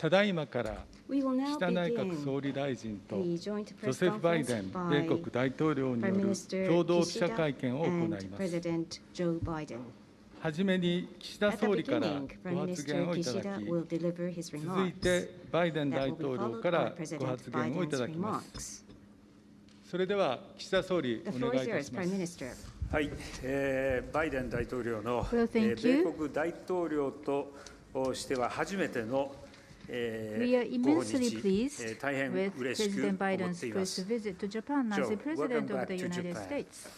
ただいまから岸 We will now 田内閣 begin 総理大臣と the joint ジョ press セフ・バイ conference デン by 米国大統領によ Prime る Minister 共同記者 Kishida 会見を行い and ます。 President Joe Biden. はじめに岸田 At the 総理から beginning, ご Prime 発言 Minister をいただ Kishida き、 will deliver his 続い remarks. てバイデン That 大 will be 統領 followed か by らご President 発言をいた Biden's だきます。 remarks. それでは岸田総理、 The お floor 願 is いいた yours, しま Prime す。 Minister. はい、バイデン大統領の、 Well, thank 米 you. 国大統領としては初めての、We are 訪 immensely 日、 pleased 大変 with 嬉しく President 思っ Biden's ていま first す。 visit to Japan as the Joe, President welcome of the back to United Japan. States.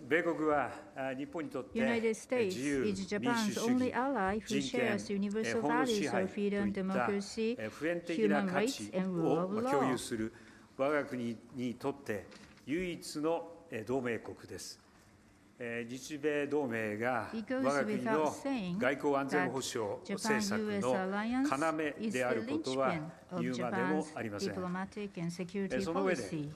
米国は日本にとって United States 自由、 is 民主 Japan's 主 only 義、 ally who 人権、 shares universal 法の支 values 配 of とい freedom, った democracy, 普遍的な human 価 rights, 値 and rule を of 共 law. 有する我が国にとって唯一の同盟国です。日米同盟が It goes 我が国 without の saying 外交安全保障 that 政策 Japan-US の alliance 要 is であ the ることは linchpin of 言うまでも Japan's ありません。 diplomatic and security その上で policy.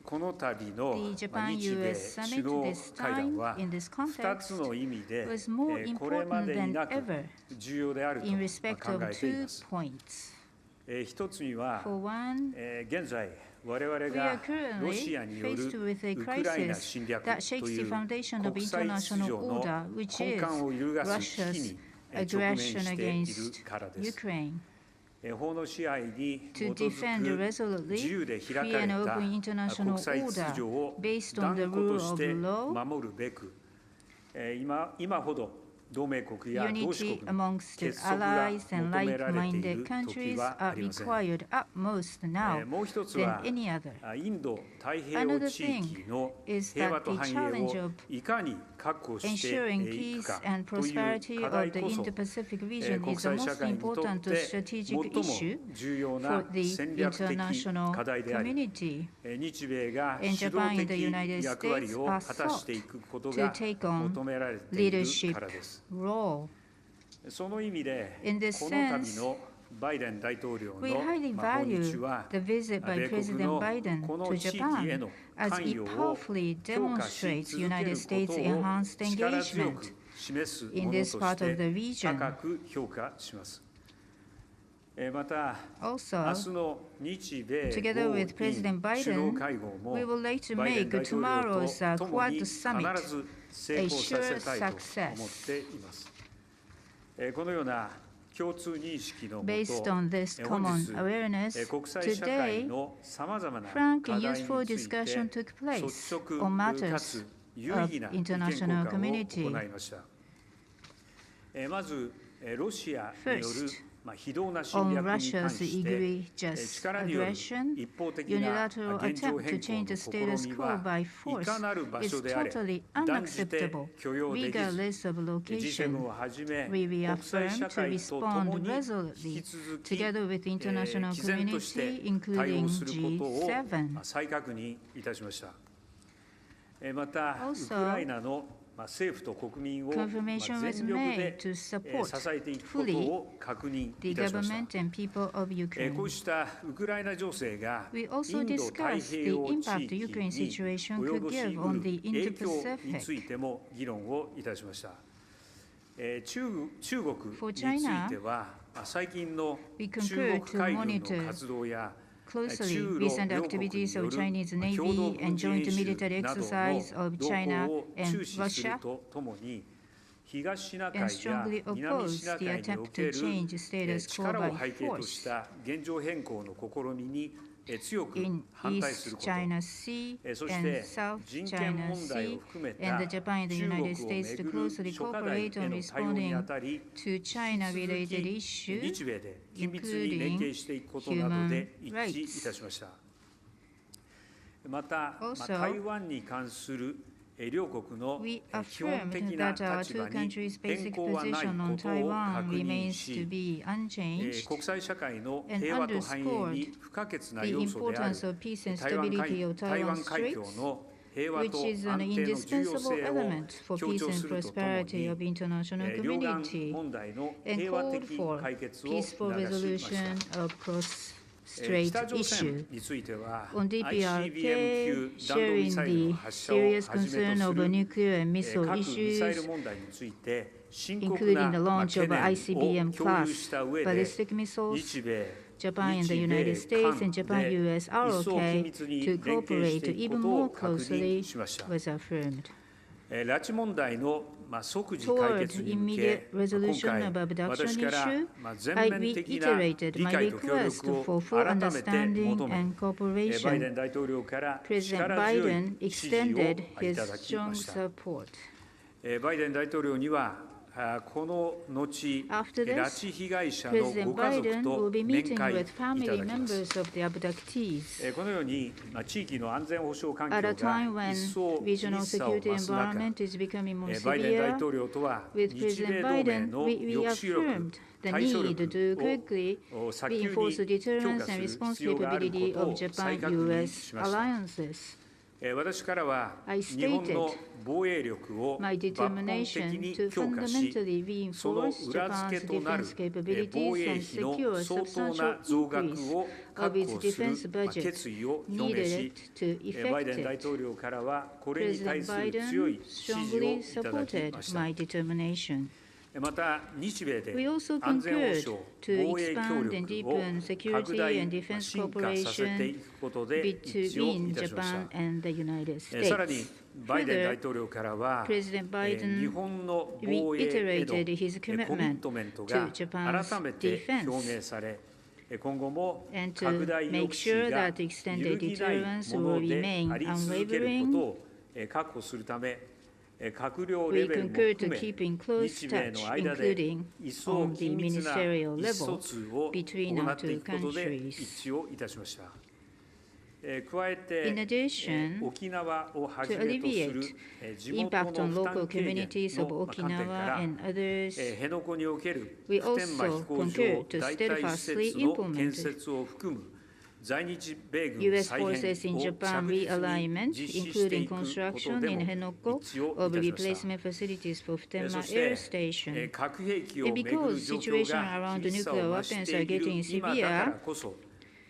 この度の The 日米 Japan-US 首 summit 脳 this 会談 time は in this 2つ context の意味で was more これま important でに than なく ever 重要であると in 考 respect of えてい two ます。 points. 一つには For one, 現在我々 we are がロシ currently アによる faced with a ウクライナ crisis 侵略 that と shakes い the う foundation of 国際秩 international 序の order, which 根 is 幹を揺るがす危機 Russia's に直面 aggression している against からです。 Ukraine. 法の支配に基 To づ defend く resolutely 自由で開か free れ and た open international 国際秩序 order を based on 断 the 固と rule し of て law, 守るべく、今ほど同盟国や同志 unity 国の amongst 結束が allies and 求められてい like-minded る時 countries はあ are りません。 required utmost now もう一つ than は any other. インド太平洋 Another 地域の thing is 平和 that と the 繁栄 challenge を of いかに確保してい ensuring くか peace and という prosperity 課 of 題 the こそ Indo-Pacific region 国 is the 際社 most 会にとっ important て strategic 最も issue 重要な for the 戦略的 international 課題であり、 community. 日米が And 主導 Japan and the 的 United 役割 States を are 果たしていくこと to が take on 求められている leadership からです。 role. その意味で、 In this この度 sense, のバイデン大統領の We highly 訪日 value は、 the visit by 米国 President の Biden この to 地域へ Japan の as 関 it 与を powerfully 強化し demonstrates 続け United る States' ことを enhanced 力強く engagement 示すも in のと this し part of て the region. 高く評価します。また、 Also, 明日の日米 together 豪 with 印 President 首脳 Biden, 会合も we would like to バイデン make 大統領 tomorrow's と共に Quad 必 Summit ず成功させたいと思っています。このような共通認識のもと、 Based on this 本 common 日 awareness, 国際社会 today, のさまざまな frank 課 and 題に useful つい discussion て took place 率直 on か matters つ有意 of 義な意見交 international 換を community. 行いました。まず、ロシアによる First, 非道な侵 on 略に関 Russia's して egregious 力による aggression, 一方的な unilateral 現状 attempt to 変 change 更 the の status 試み quo は by い force かなる場 is 所であれ totally 断じて unacceptable, 許容できず regardless of G7 を location. はじめ We 国際 reaffirm 社 to 会ととも respond に引 resolutely き続き together with the international 毅然として community, 対 including 応することを G7. 再確認いたしました。また、ウ Also, クライナの政府と国民を confirmation was 全力 made で to 支 support えていくことを確認 the いたしました。 government and people of こう Ukraine. したウクライナ情勢が We イ also ンド太 discussed 平 the 洋地 impact 域 Ukraine に situation 及 could ぼし give う on る the 影響につい Indo-Pacific. ても議論をいたしました。中国につ For い China, ては最近の we 中 concur 国 to 海軍 monitor の活動や closely 中ロ recent 両国に activities よ of る Chinese 共同 Navy 軍 and 事 joint 演習 military など exercise の of 動 China 向を and 注視する Russia とともに東シナ and 海や strongly 南シ oppose ナ the 海にお attempt け to る change status quo 力を by 背景とし force た現状変更の試みに強く in 反対する East こと、 China Sea そし and て South 人権 China 問題を Sea 含め and た the Japan and the 中国を United States to めぐる closely 諸課題 cooperate へ on の対応に responding あたり to 引き China-related 続き issues, 日米で緊密に連携していくことなどで一致いたしました。また、 Also, 台湾に関する両国の we 基本 affirmed 的な that our 立 two 場に countries' 変 basic 更はない position on ことを Taiwan 確認 remains to し、 be unchanged 国際社会の and 平和と繁栄に underscored 不可欠な the 要素である importance of peace and 台湾 stability of 台湾 Taiwan 海峡 Straits, の平和と which is 安 an 定の重要 indispensable 性を element for 強 peace 調 and するととも prosperity of に、 international 両岸 community, 問題の and 平和 called 的 for 解決を促し peaceful ました。 resolution of straight 北朝 issue. 鮮については On DPRK, ICBM 級弾道ミ sharing サイルの the 発射を serious はじめと concern す over る nuclear and 核 missile ミサイル issues, 問題について深刻 including な the launch 懸 of 念 ICBM を共有 class した上で ballistic missiles, 日米 Japan and the 日米 United States 韓 and Japan で US are 一層緊 okay 密に to 連携 cooperate していく even ことを more 確 closely 認しました。 was affirmed. 拉致問題の即時解 Toward 決に向け immediate 今 resolution 回 of abduction 私から issue, 全 I 面的な reiterated 理 my 解と協 request 力 for を full 改めて understanding 求め and バイデ cooperation. ン大統領から President 力強い Biden 支持を extended い his ただき strong ました。 support. バイデン大統領にはこの後、 After this, 拉致被害者の President ご家族 Biden と will be 面 meeting 会い with た family だきます。 members of the abductees. このように地域の安全保障環 At 境 a time が when 一層 regional 厳しさを security 増す中、 environment is becoming more バイデン大 severe, 統領とは with 日米 President 同盟 Biden, の we 抑止力、 reaffirmed the 対処 need 力 to を quickly 早急に reinforce the 強 deterrence 化す and る response 必要があるこ capability と of を再確認 Japan-US しました。 alliances. 私からは I 日本 stated の防衛力を my 抜本的 determination に to 強化し、 fundamentally その reinforce 裏付け Japan's となる defense 防 capabilities 衛 and 費の secure 相当 substantial な増額 increase を of 確 its 保する defense budget 決意を表明し、 needed to バイデン大 effect 統 it. 領からはこれに対 President する強い Biden 支持を strongly いただき supported ました。 my determination. また日米で We also 安全保 concurred 障 to 防衛協 expand and 力を deepen 拡 security 大 and defense 進化させていくことで一致を between いたしました。 Japan and the United さらに States. バイデン大 Further, 統領からは President 日 Biden 本の防衛への reiterated his コミッ commitment トメント to が Japan's 改めて defense 表明され、今後も and 拡 to 大抑 make sure 止が that 揺 extended るぎない deterrence も will ので remain あり続けること unwavering. を確保するため、閣僚 We レベルも concur 含 to keep め in close 日米 touch, の間で including 一層 on the 緊密な ministerial 意思疎 level 通を between 行 our ってい two くことで countries. 一致をいたしました。加えて In addition, 沖縄をは to じめとする alleviate 地元 impact の on 負 local 担軽減 communities of の観点か Okinawa ら and others, 辺野古における we 普天間飛 also 行場 concur to 代替施設 steadfastly の implement 建設を含む在日米軍 U.S. 再編を forces in 着 Japan 実に realignment, 実施してい including くこと construction で in も Henoko 一致を of いたしました。 replacement facilities for そ Futenma し Air て Station. 核兵器をめぐる Because 状況 situation が around 厳しさ nuclear を増し weapons て are いる getting 今だから severe, こそ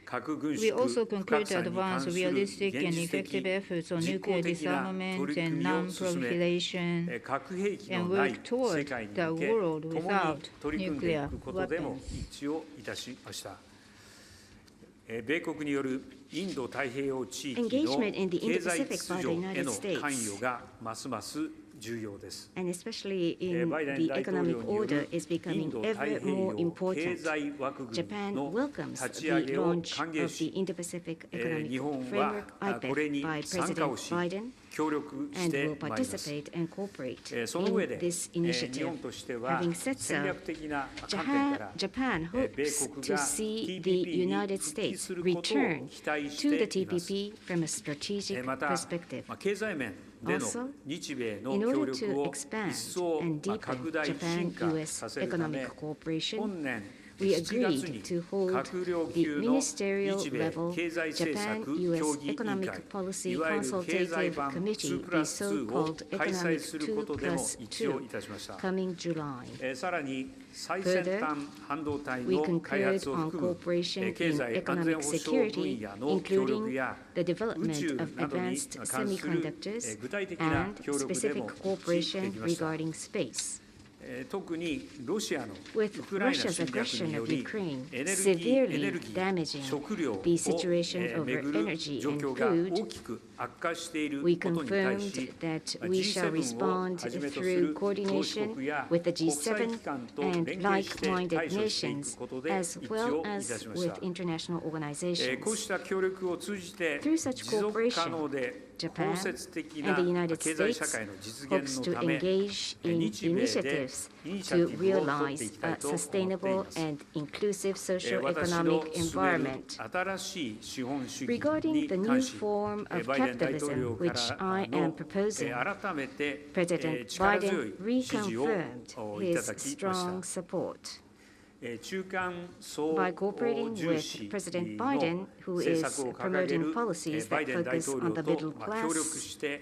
核軍 we 縮 also 不 concur 拡 to 散に関 advance する realistic 現 and 実的 effective efforts on 実 nuclear 効的な disarmament 取り and 組みを進め non-proliferation 核兵器の and ない work 世 toward 界に the 向け world 共に without 取り組んでい nuclear くことでも weapons. 一致をいたしました。米国によるインド太平洋地域の Engagement in the 経済 Indo-Pacific 秩 by 序 the へ United の States. 関与がますます重要です。 and especially in バイデン the 大統領 economic によ order る is イン becoming ド太 ever 平 more 洋経 important. 済枠組み Japan の welcomes 立ち the 上げを launch 歓 of 迎 the し、 Indo-Pacific 日 Economic 本は Framework これ IPEF に by 参加 President をし、 Biden 協力し and て will まいります。 participate and cooperate その上 in で、 this 日 initiative. 本としては Having said 戦 so, 略的な観点から Japan 米 hopes 国 to が see the TPP に United 復帰 States することを return 期待し to て the います。 TPP from a strategic また、 perspective. 経済面での Also, 日米の in 協 order 力 to を expand 一層 and 拡 deepen 大進化 Japan-US させるため、 economic cooperation, 本年 we 7月 agreed に to hold 閣僚 the 級の ministerial 日米 level 経済政策協 Japan-US 議委員会、 Economic Policy いわゆる経済 Consultative 版 Committee, 2+2 the を so-called 開催 Economic することでも一致をい 2+2, たしました。 coming July. さらに最先端半導体 We の開 concurred 発を on 含む cooperation 経 in 済安全 economic 保障分 security, 野の協力 including や the 宇宙 development of などに advanced 関する semiconductors 具体的な and 協力で specific も一致で cooperation きました。 regarding space. 特にロシアのウ With クライナ Russia's 侵略 aggression によ of り Ukraine エネルギ severely ー、 damaging 食料を the situation over めぐる energy 状 and 況が food, 大きく悪化している we ことに対 confirmed し、 that we shall G7 を respond はじめとす through る同志 coordination 国や with the 国際 G7 機関と and 連携して対 like-minded 処していく nations, ことで as 一致 well をいた as しました。 with international こう organizations. した協力を通じて Through such 持続可能で Japan 包摂的 and な the United 経済社 States 会の実 hopes 現 to のため engage in 日米で initiatives イニシア to ティブを取ってい realize きたい a と思ってい sustainable ます。 and inclusive 私の socio-economic 進める environment. 新しい資本主義 Regarding に the new 関し、 form of バイデン大統領 capitalism か which ら I am の proposing, 改めて President 力強 Biden い支持を reconfirmed いた his だきま strong した。 support. 中間層 By cooperating 重 with 視 President の Biden, who 政 is 策を掲げ promoting る policies バイ that デン大 focus 統 on 領 the と middle 協力 class, して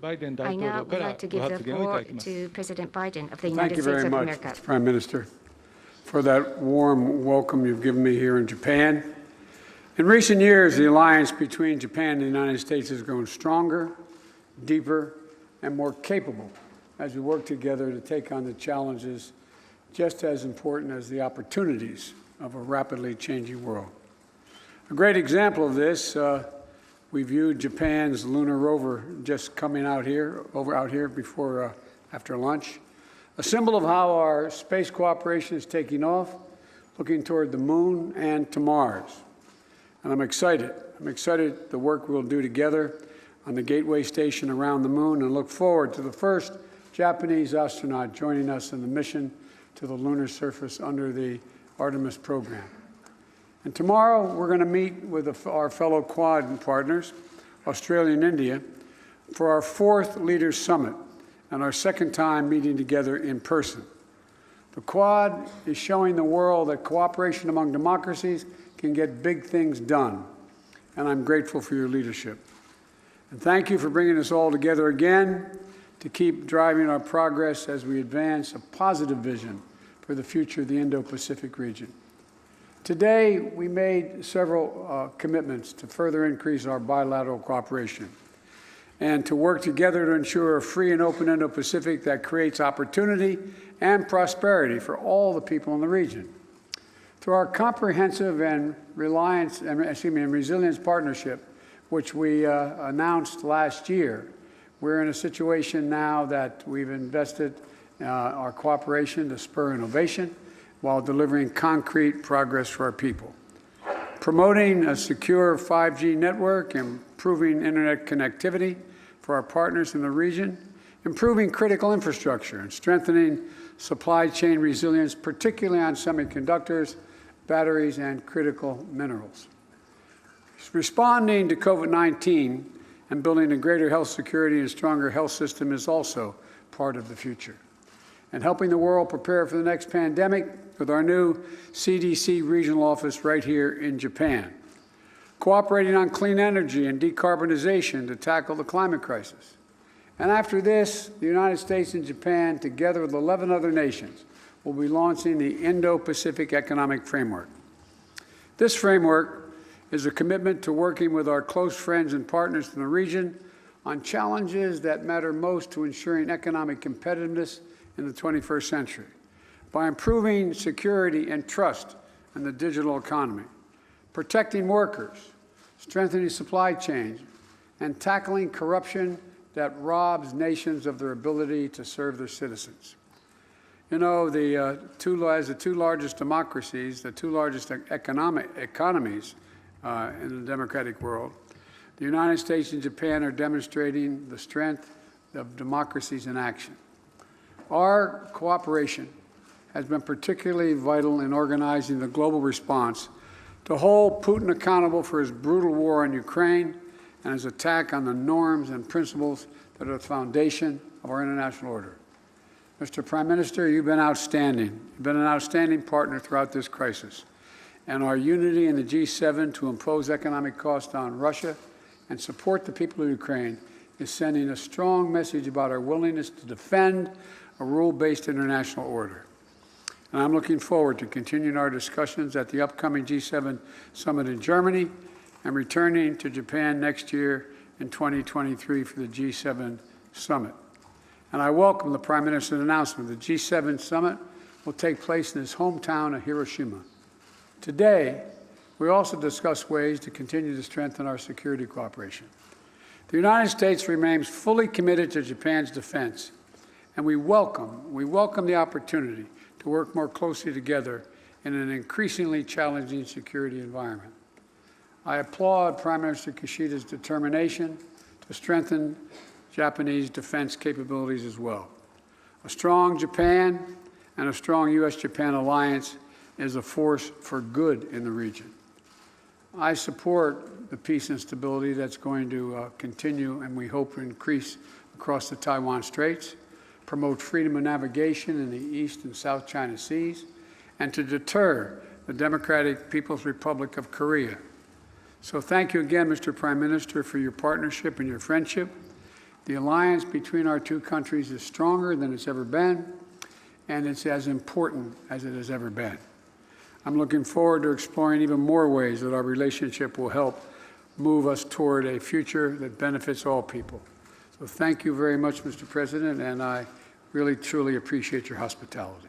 バイデン大 I 統 now 領 would から like to ご give 発 the 言をいた floor だきます。 to President Biden of the Thank United you States very of much, America. Prime Minister, for that warm welcome you've given me here in Japan. In recent years, the alliance between Japan and the United States has grown stronger, deeper, and more capable as we work together to take on the challenges just as important as the opportunities of a rapidly changing world. A great example of this, we viewed Japan's lunar rover just coming out here before, after lunch. A symbol of how our space cooperation is taking off, looking toward the moon and to Mars. And I'm excited. I'm excited the work we'll do together on the Gateway Station around the moon, and look forward to the first Japanese astronaut joining us in the mission to the lunar surface under the Artemis program. And tomorrow, we're going to meet with our fellow Quad partners, Australia and India, for our 4th Leaders Summit and our 2nd time meeting together in person. The Quad is showing the world that cooperation among democracies can get big things done, and I'm grateful for your leadership. And thank you for bringing us all together again to keep driving our progress as we advance a positive vision for the future of the Indo-Pacific region. Today, we made several commitments to further increase our bilateral cooperation and to work together to ensure a free and open Indo-Pacific that creates opportunity and prosperity for all the people in the region. Through our comprehensive and resilience partnership, which we announced last year, we're in a situation now that we've invested our cooperation to spur innovation while delivering concrete progress for our people. Promoting a secure 5G network, improving internet connectivity for our partners in the region, improving critical infrastructure, and strengthening supply chain resilience, particularly on semiconductors, batteries, and critical minerals. Responding to COVID-19 and building a greater health security and stronger health system is also part of the future. And helping the world prepare for the next pandemic with our new CDC regional office right here in Japan. Cooperating on clean energy and decarbonization to tackle the climate crisis. And after this, the United States and Japan, together with 11 other nations, will be launching the Indo-Pacific Economic Framework. This framework is a commitment to working with our close friends and partners in the region on challenges that matter most to ensuring economic competitiveness in the 21st century, by improving security and trust in the digital economy, protecting workers, strengthening supply chains, and tackling corruption that robs nations of their ability to serve their citizens. You know, as the two largest democracies, the two largest economies in the democratic world, the United States and Japan are demonstrating the strength of democracies in action. Our cooperation has been particularly vital in organizing the global response to hold Putin accountable for his brutal war in Ukraine and his attack on the norms and principles that are the foundation of our international order. Mr. Prime Minister, you've been outstanding. You've been an outstanding partner throughout this crisis. And our unity in the G7 to impose economic costs on Russia and support the people of Ukraine is sending a strong message about our willingness to defend a rule-based international order. And I'm looking forward to continuing our discussions at the upcoming G7 summit in Germany and returning to Japan next year in 2023 for the G7 summit. And I welcome the Prime Minister's announcement the G7 summit will take place in his hometown of Hiroshima. Today, we also discuss ways to continue to strengthen our security cooperation. The United States remains fully committed to Japan's defense, and we welcome the opportunity to work more closely together in an increasingly challenging security environment. I applaud Prime Minister Kishida's determination to strengthen Japanese defense capabilities as well. A strong Japan and a strong U.S.-Japan alliance is a force for good in the region. I support the peace and stability that's going to continue and we hope increase across the Taiwan Straits, promote freedom of navigation in the East and South China Seas, and to deter the Democratic People's Republic of Korea. So thank you again, Mr. Prime Minister, for your partnership and your friendship. The alliance between our two countries is stronger than it's ever been, and it's as important as it has ever been. I'm looking forward to exploring even more ways that our relationship will help move us toward a future that benefits all people. So thank you very much, Mr. President, and I really, truly appreciate your hospitality.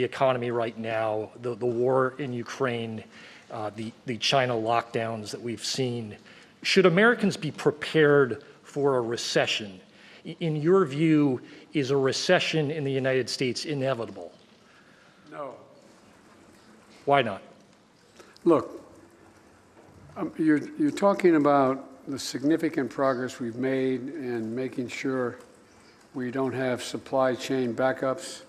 the economy right now, the war in Ukraine, the China lockdowns that we've seen, should Americans be prepared for a recession? In your view, is a recession in the United States inevitable? No. Why not? Look, you're talking about the significant progress we've made in making sure We don't have supply chain backups.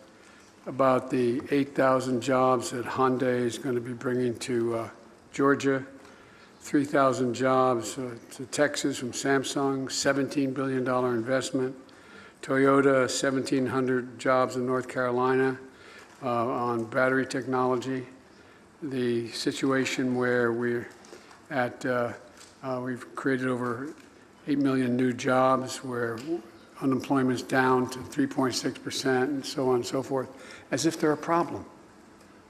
About the 8,000 jobs that Hyundai is going to be bringing to Georgia, 3,000 jobs to Texas from Samsung, $17 billion investment. Toyota, 1,700 jobs in North Carolina on battery technology. The situation where we've created over 8 million new jobs, where unemployment's down to 3.6%, and so on and so forth, as if they're a problem.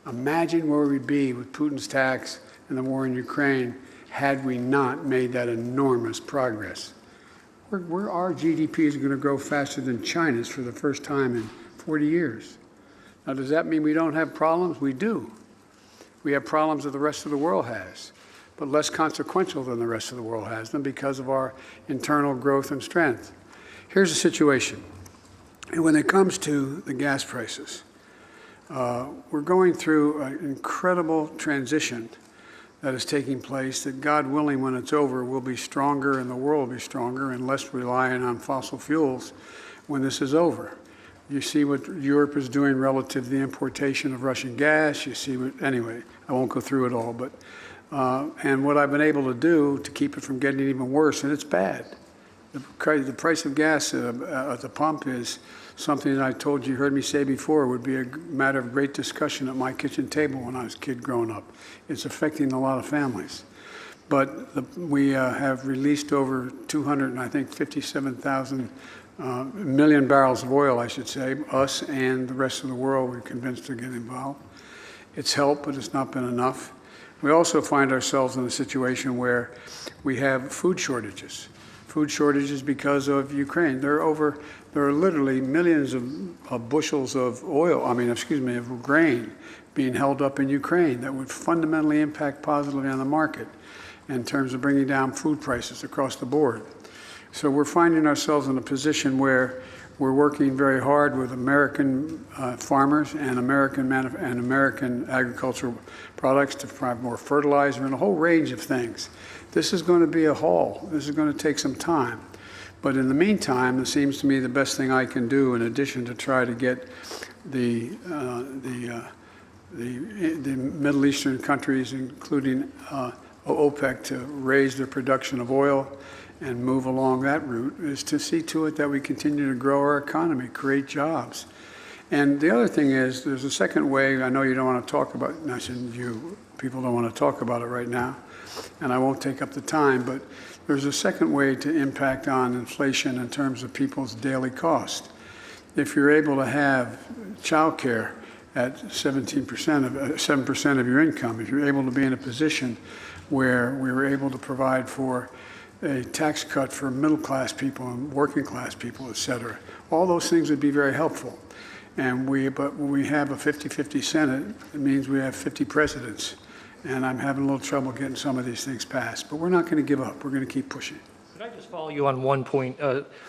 Imagine where we'd be with Putin's tax and the war in Ukraine had we not made that enormous progress. Our GDP is going to grow faster than China's for the first time in 40 years. Now, does that mean we don't have problems? We do. We have problems that the rest of the world has, but less consequential than the rest of the world has them because of our internal growth and strength. Here's the situation. And when it comes to the gas prices, we're going through an incredible transition that is taking place that, God willing, when it's over, will be stronger and the world will be stronger and less reliant on fossil fuels when this is over. You see what Europe is doing relative to the importation of Russian gas. You see what, anyway, I won't go through it all, but, and what I've been able to do to keep it from getting even worse, and it's bad. The price of gas at the pump is something that I told you, heard me say before, would be a matter of great discussion at my kitchen table when I was a kid growing up. It's affecting a lot of families. But we have released over 257,000 million barrels of oil, I should say, us and the rest of the world we're convinced to get involved. It's helped, but it's not been enough. We also find ourselves in a situation where we have food shortages. Food shortages because of Ukraine. There are literally millions of bushels of of grain being held up in Ukraine that would fundamentally impact positively on the market in terms of bringing down food prices across the board. So we're finding ourselves in a position where we're working very hard with American farmers and American agricultural products to provide more fertilizer and a whole range of things. This is going to be a haul. This is going to take some time. But in the meantime, it seems to me the best thing I can do, in addition to try to get the Middle Eastern countries, including OPEC, to raise their production of oil and move along that route, is to see to it that we continue to grow our economy, create jobs. And the other thing is, there's a second way. I know you don't want to talk about, people don't want to talk about it right now, and I won't take up the time, but there's a second way to impact on inflation in terms of people's daily cost. If you're able to have child care at 7% of your income, if you're able to be in a position where we were able to provide for a tax cut for middle-class people and working-class people, et cetera, all those things would be very helpful. But when we have a 50-50 Senate, it means we have 50 presidents. And I'm having a little trouble getting some of these things passed. But we're not going to give up. We're going to keep pushing. Could I just follow you on one point?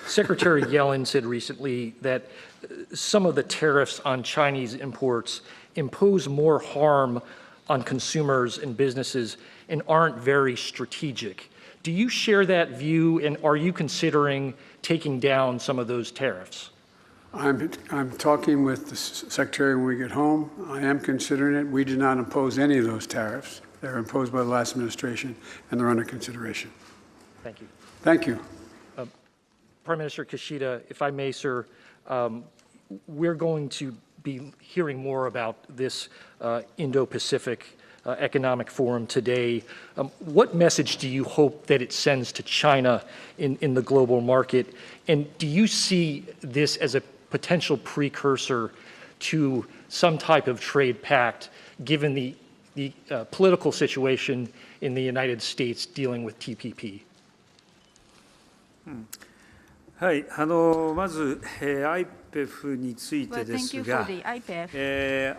Secretary Yellen said recently that some of the tariffs on Chinese imports impose more harm on consumers and businesses and aren't very strategic. Do you share that view, and are you considering taking down some of those tariffs? I'm talking with the Secretary when we get home. I am considering it. We did not impose any of those tariffs. They were imposed by the last administration, and they're under consideration. Thank you. Thank you. Prime Minister Kishida, if I may, sir, we're going to be hearing more about this Indo-Pacific Economic Forum today. What message do you hope that it sends to China in the global market? And do you see this as a potential precursor to some type of trade pact, given the political situation in the United States dealing with TPP? はい、まず、IPEF についてですが、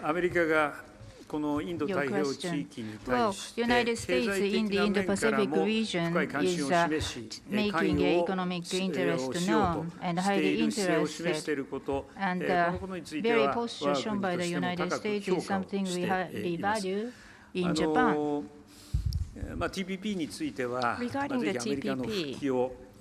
アメリカがこのインド太平洋地域に対して、経済的な面からも深い関心を示し、関与をしようと、している姿勢を示していること、このことについては、我が国としても高く評価をしています。TPP については、ぜひアメリカの復帰を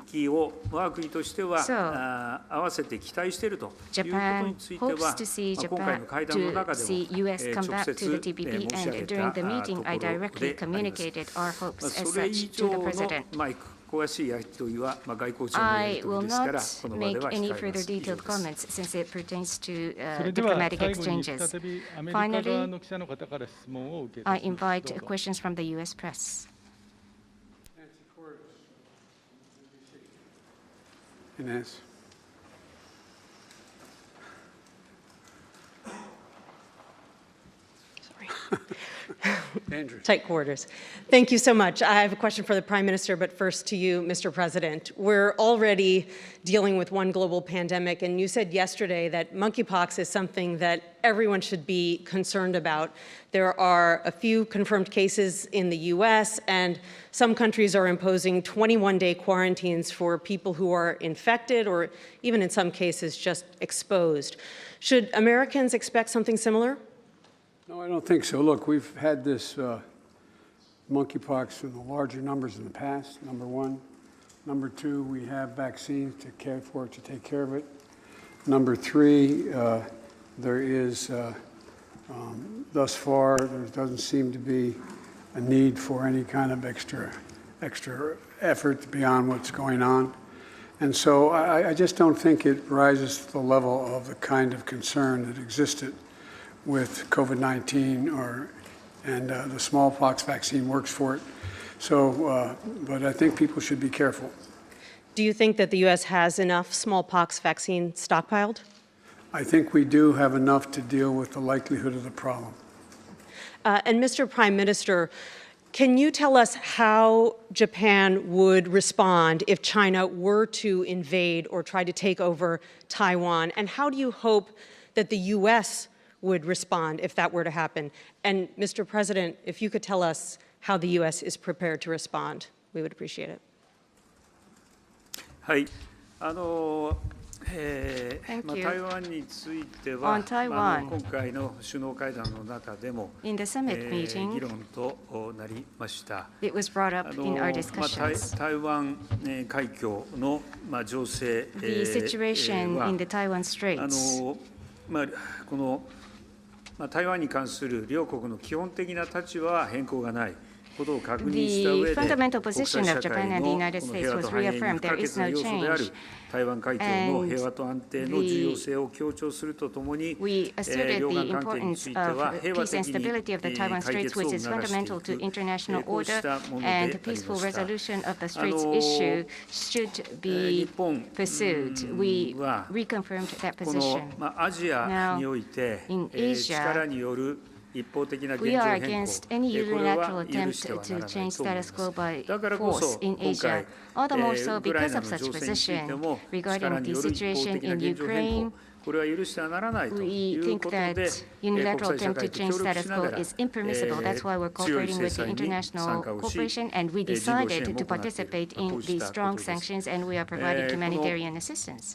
復帰を我が国としては 合わせて期待しているということについては、今回の会談の中でも直接申し上げたところであり、それ以上の詳しいやり取りは外交上のやり取りですから、この場では控えます。以上です。それでは最後に再びアメリカ側の記者の方から質問を受けます。I invite questions from the U.S. press. Inez. Andrew. Tight quarters. Thank you so much. I have a question for the Prime Minister, but first to you, Mr. President. We're already dealing with one global pandemic, and you said yesterday that monkeypox is something that everyone should be concerned about. There are a few confirmed cases in the U.S., and some countries are imposing 21-day quarantines for people who are infected or even in some cases just exposed. Should Americans expect something similar? No, I don't think so. Look, we've had this monkeypox in the larger numbers in the past, number one. Number two, we have vaccines to take care of it. Number three, there is, thus far, there doesn't seem to be a need for any kind of extra effort beyond what's going on. And so I just don't think it rises to the level of the kind of concern that existed with COVID-19 and the smallpox vaccine works for it. So, but I think people should be careful. Do you think that the U.S. has enough smallpox vaccine stockpiled? I think we do have enough to deal with the likelihood of the problem. And Mr. Prime Minister, can you tell us how Japan would respond if China were to invade or try to take over Taiwan? And how do you hope that the U.S. would respond if that were to happen? And Mr. President, if you could tell us how the U.S. is prepared to respond, we would appreciate it. はい、台湾については、今回の首脳会談の中でも、議論となりました。台湾海峡の情勢は、この台湾に関する両国の基本的な立場は変更がない。The fundamental position of Japan and the United States was reaffirmed. There is no change. And we asserted the importance of peace and stability of the Taiwan Straits, which is fundamental to international order, and the peaceful resolution of the Straits issue should be pursued. We reconfirmed that position. Now, in Asia, we are against any unilateral attempt to change status quo by force in Asia. All the more so because of such position regarding the situation in Ukraine. We think that unilateral attempt to change status quo is impermissible. That's why we're cooperating with the international cooperation, and we decided to participate in the strong sanctions, and we are providing humanitarian assistance.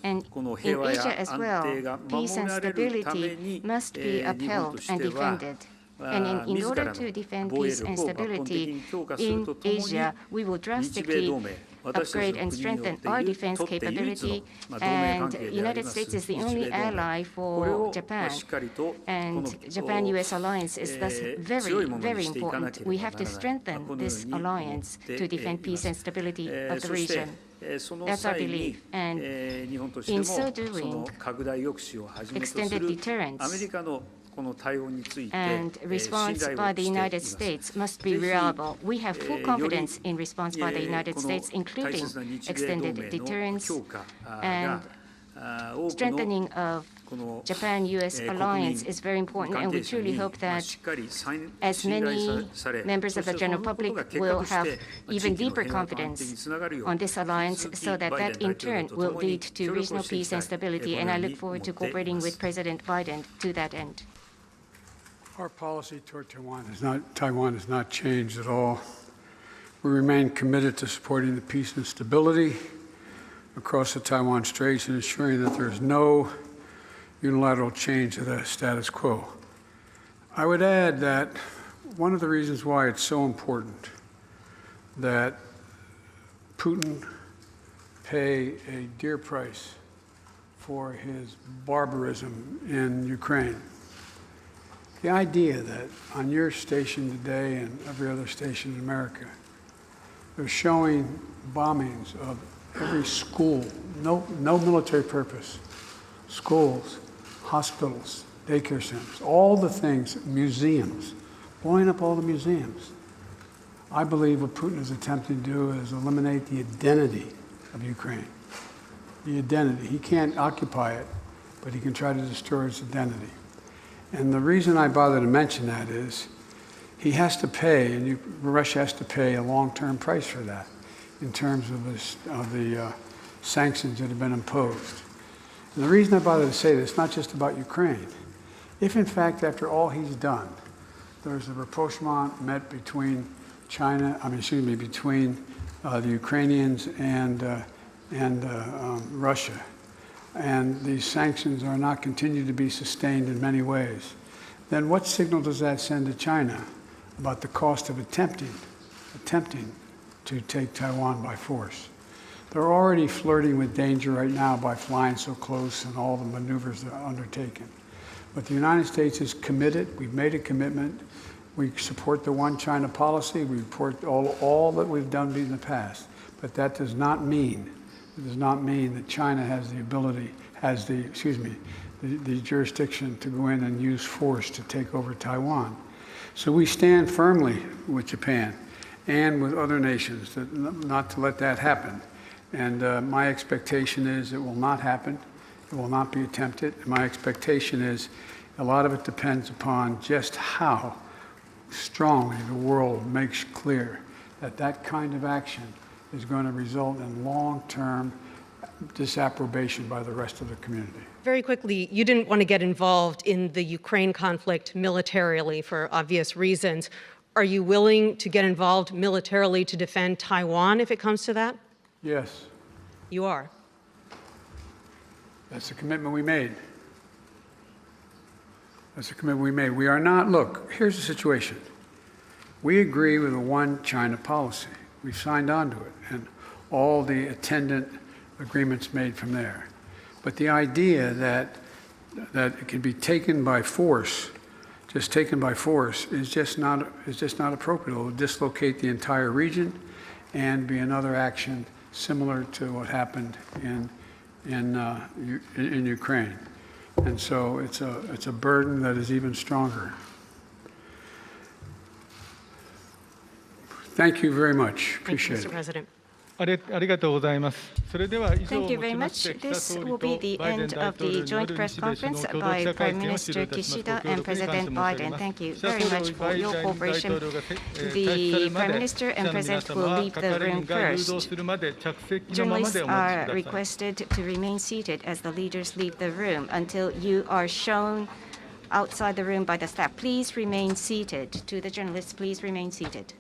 And in Asia as well, peace and stability must be upheld and defended. And in order to defend peace and stability in Asia, we will drastically upgrade and strengthen our defense capability. And the United States is the only ally for Japan. And Japan-US alliance is thus very, very important. We have to strengthen this alliance to defend peace and stability of the region. That's our belief. And in so doing, extended deterrence and response by the United States must be reliable. We have full confidence in response by the United States, including extended deterrence and strengthening of Japan-US alliance is very important, and we truly hope that as many members of the general public will have even deeper confidence on this alliance, so that that in turn will lead to regional peace and stability. And I look forward to cooperating with President Biden to that end. Our policy toward Taiwan has not changed at all. We remain committed to supporting the peace and stability across the Taiwan Straits and ensuring that there is no unilateral change to the status quo. I would add that one of the reasons why it's so important that Putin pay a dear price for his barbarism in Ukraine. The idea that on your station today and every other station in America, they're showing bombings of every school, no military purpose, schools, hospitals, daycare centers, all the things, museums, blowing up all the museums. I believe what Putin is attempting to do is eliminate the identity of Ukraine. The identity. He can't occupy it, but he can try to destroy its identity. And the reason I bother to mention that is he has to pay, and Russia has to pay a long-term price for that in terms of the sanctions that have been imposed. And the reason I bother to say this, not just about Ukraine, if in fact after all he's done, there's a rapprochement met between between the Ukrainians and Russia, and these sanctions are not continued to be sustained in many ways, then what signal does that send to China about the cost of attempting to take Taiwan by force? They're already flirting with danger right now by flying so close and all the maneuvers that are undertaken. But the United States is committed. We've made a commitment. We support the one China policy. We support all that we've done in the past. But that does not mean that China has the ability, the jurisdiction to go in and use force to take over Taiwan. So we stand firmly with Japan and with other nations not to let that happen. And my expectation is it will not happen. It will not be attempted. And my expectation is a lot of it depends upon just how strongly the world makes clear that that kind of action is going to result in long-term disapprobation by the rest of the community. Very quickly, you didn't want to get involved in the Ukraine conflict militarily for obvious reasons. Are you willing to get involved militarily to defend Taiwan if it comes to that? Yes. You are? That's the commitment we made. That's the commitment we made. We are not, look, here's the situation. We agree with a one China policy. We've signed on to it and all the attendant agreements made from there. But the idea that it can be taken by force, just taken by force, is just not appropriate. It will dislocate the entire region and be another action similar to what happened in Ukraine. And so it's a burden that is even stronger. Thank you very much. Appreciate it. Mr. President. ありがとうございます。それでは以上 Thank を you も very ちま much. して北 This 総理 will be と the バイデン end 大 of 統領 the によ joint る press 日米首脳 conference 共同記 by 者会 Prime 見を終 Minister 了いたします。 Kishida ご協 and 力に関して President 申し上げ Biden. ます。 Thank you 岸田 very 総理 much 及び for バイデ your ン大 cooperation. 統領が退出 The されるま Prime で Minister 記 and 者の皆 President 様 will は leave the 係 room 員が誘導 first. するまで着席のまま Journalists でお待ち are ください。 requested to remain seated as the leaders leave the room until you are shown outside the room by the staff. Please remain seated. To the journalists, please remain seated.